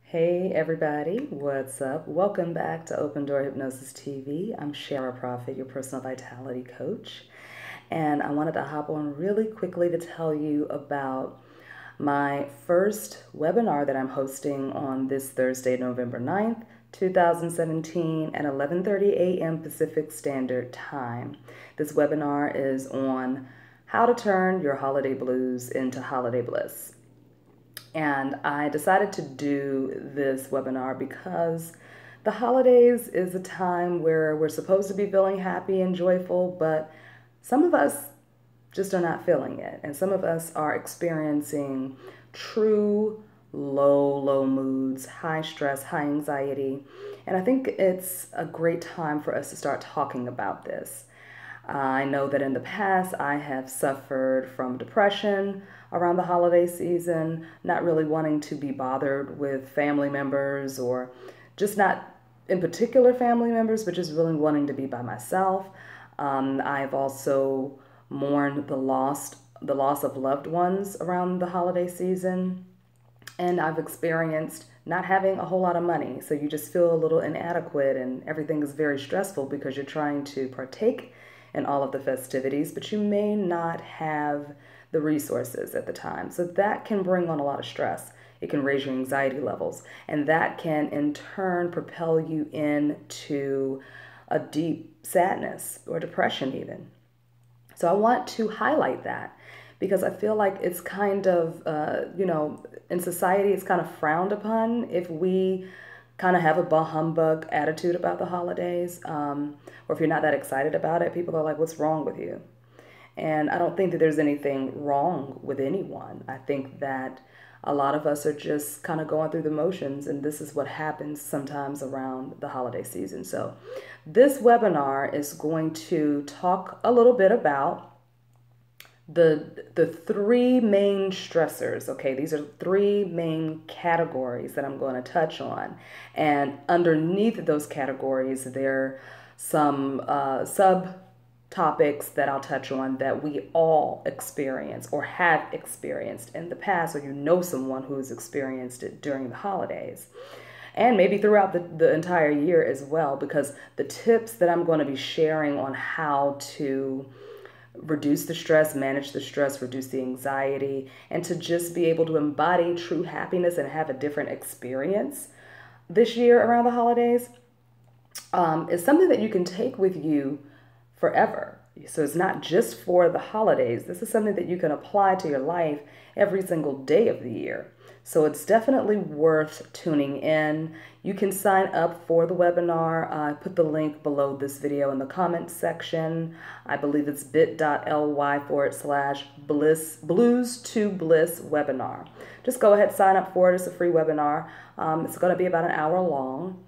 Hey everybody, what's up? Welcome back to Open Door Hypnosis TV. I'm Shara Prophet, your personal vitality coach, and I wanted to hop on really quickly to tell you about my first webinar that I'm hosting on this Thursday, November 9th, 2017 at 11:30 a.m. Pacific Standard Time. This webinar is on how to turn your holiday blues into holiday bliss. And I decided to do this webinar because the holidays is a time where we're supposed to be feeling happy and joyful, but some of us just are not feeling it. And some of us are experiencing true low moods, high stress, high anxiety. And I think it's a great time for us to start talking about this. I know that in the past I have suffered from depression around the holiday season, not really wanting to be bothered with family members, or just not in particular family members, but just really wanting to be by myself. I've also mourned the loss of loved ones around the holiday season, and I've experienced not having a whole lot of money. So you just feel a little inadequate and everything is very stressful because you're trying to partake in all of the festivities, but you may not have the resources at the time. So that can bring on a lot of stress. It can raise your anxiety levels, and that can in turn propel you into a deep sadness or depression even. So I want to highlight that because I feel like it's kind of, in society, it's kind of frowned upon if we kind of have a bah humbug attitude about the holidays, or if you're not that excited about it, people are like, what's wrong with you? And I don't think that there's anything wrong with anyone. I think that a lot of us are just kind of going through the motions, and this is what happens sometimes around the holiday season. So this webinar is going to talk a little bit about the three main stressors. Okay, these are three main categories that I'm going to touch on, and underneath those categories there are some subtopics that I'll touch on that we all experience or have experienced in the past, or you know someone who's experienced it during the holidays, and maybe throughout the entire year as well, because the tips that I'm going to be sharing on how to reduce the stress, manage the stress, reduce the anxiety, and to just be able to embody true happiness and have a different experience this year around the holidays, is something that you can take with you forever. So it's not just for the holidays. This is something that you can apply to your life every single day of the year. So it's definitely worth tuning in. You can sign up for the webinar. I put the link below this video in the comments section. I believe it's bit.ly/blues to bliss webinar. Just go ahead, sign up for it. It's a free webinar. It's going to be about an hour long.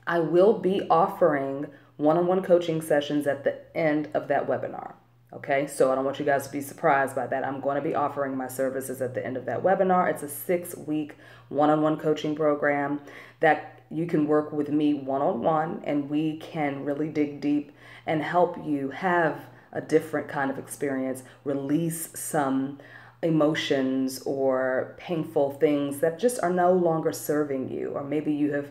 I will be offering one-on-one coaching sessions at the end of that webinar. Okay, so I don't want you guys to be surprised by that. I'm going to be offering my services at the end of that webinar. It's a 6-week one-on-one coaching program that you can work with me one-on-one, and we can really dig deep and help you have a different kind of experience, release some emotions or painful things that just are no longer serving you, or maybe you have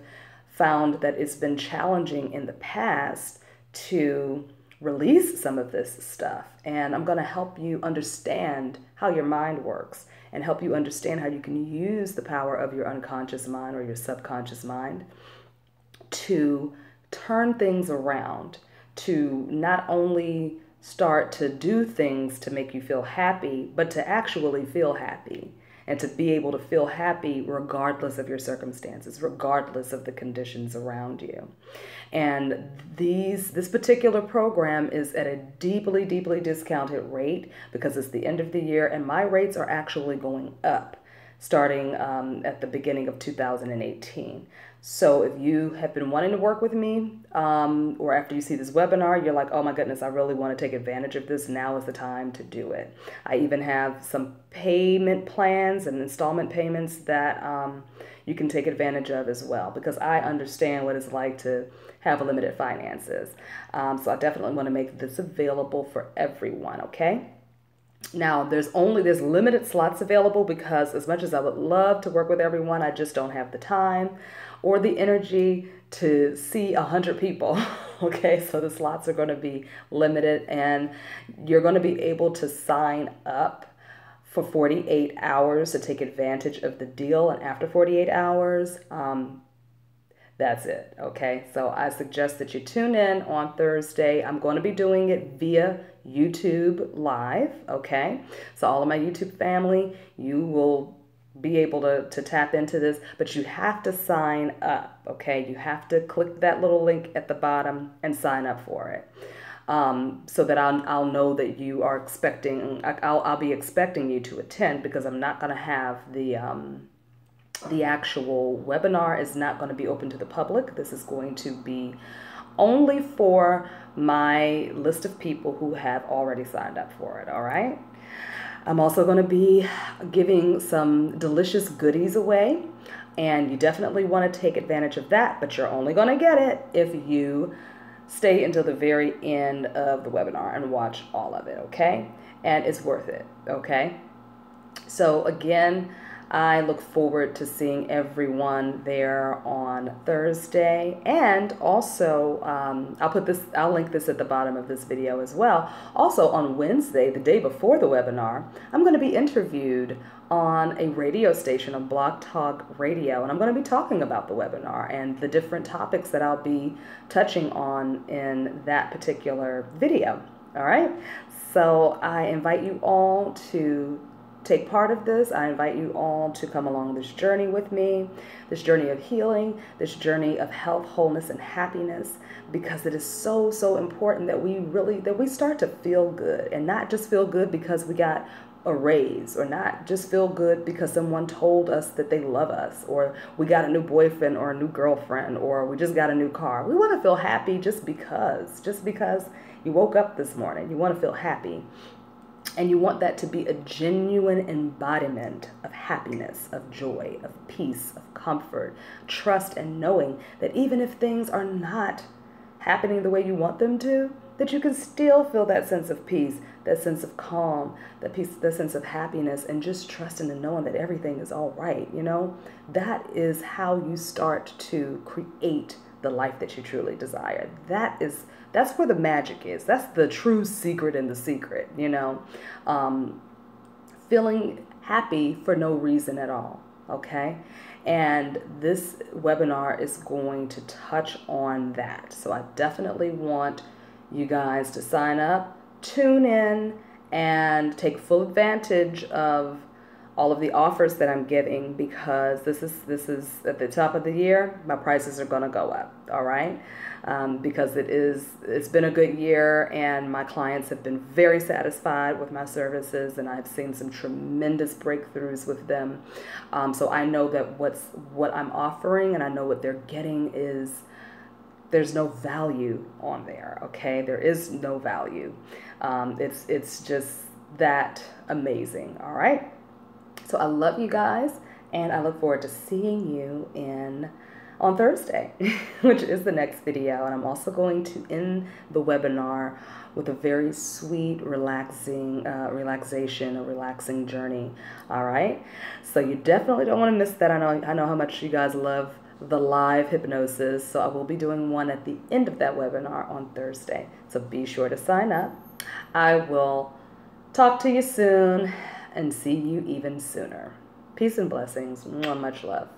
found that it's been challenging in the past to release some of this stuff. And I'm going to help you understand how your mind works and help you understand how you can use the power of your unconscious mind or your subconscious mind to turn things around, to not only start to do things to make you feel happy, but to actually feel happy. And to be able to feel happy regardless of your circumstances, regardless of the conditions around you. And this particular program is at a deeply discounted rate because it's the end of the year, and my rates are actually going up starting at the beginning of 2018. So if you have been wanting to work with me, or after you see this webinar, you're like, oh my goodness, I really want to take advantage of this, now is the time to do it. I even have some payment plans and installment payments that you can take advantage of as well, because I understand what it's like to have limited finances. So I definitely want to make this available for everyone, okay? Now, there's limited slots available because as much as I would love to work with everyone, I just don't have the time or the energy to see 100 people. Okay, so the slots are going to be limited, and you're going to be able to sign up for 48 hours to take advantage of the deal. And after 48 hours, that's it. Okay, so I suggest that you tune in on Thursday. I'm going to be doing it via YouTube live. Okay, so all of my YouTube family, you will be able to tap into this, but you have to sign up. Okay, you have to click that little link at the bottom and sign up for it. So that I'll know that you are expecting, I'll be expecting you to attend, because I'm not going to have the actual webinar is not going to be open to the public. This is going to be only for my list of people who have already signed up for it. All right. I'm also going to be giving some delicious goodies away, and you definitely want to take advantage of that, but you're only going to get it if you stay until the very end of the webinar and watch all of it. Okay. And it's worth it. Okay. So again, I look forward to seeing everyone there on Thursday, and also I'll link this at the bottom of this video as well. Also on Wednesday, the day before the webinar, I'm going to be interviewed on a radio station, on Blog Talk Radio, and I'm going to be talking about the webinar and the different topics that I'll be touching on in that particular video. All right, so I invite you all to take part of this. I invite you all to come along this journey with me, this journey of healing, this journey of health, wholeness, and happiness, because it is so, so important that we start to feel good, and not just feel good because we got a raise, or not just feel good because someone told us that they love us, or we got a new boyfriend or a new girlfriend, or we just got a new car. We want to feel happy just because you woke up this morning. You want to feel happy. And you want that to be a genuine embodiment of happiness, of joy, of peace, of comfort, trust, and knowing that even if things are not happening the way you want them to, that you can still feel that sense of peace, that sense of calm, that sense of happiness, and just trusting and knowing that everything is all right. You know, that is how you start to create the life that you truly desire. That's where the magic is. That's the true secret in the secret, you know. Feeling happy for no reason at all, okay? And this webinar is going to touch on that. So I definitely want you guys to sign up, tune in, and take full advantage of all of the offers that I'm giving, because this is at the top of the year. My prices are going to go up. All right. Because it's been a good year, and my clients have been very satisfied with my services, and I've seen some tremendous breakthroughs with them. So I know that what I'm offering, and I know what they're getting there's no value on there. Okay. There is no value. It's just that amazing. All right. So I love you guys, and I look forward to seeing you on Thursday, which is the next video. And I'm also going to end the webinar with a very sweet, relaxing journey. All right. So you definitely don't want to miss that. I know how much you guys love the live hypnosis. So I will be doing one at the end of that webinar on Thursday. So be sure to sign up. I will talk to you soon, and see you even sooner. Peace and blessings. Much love.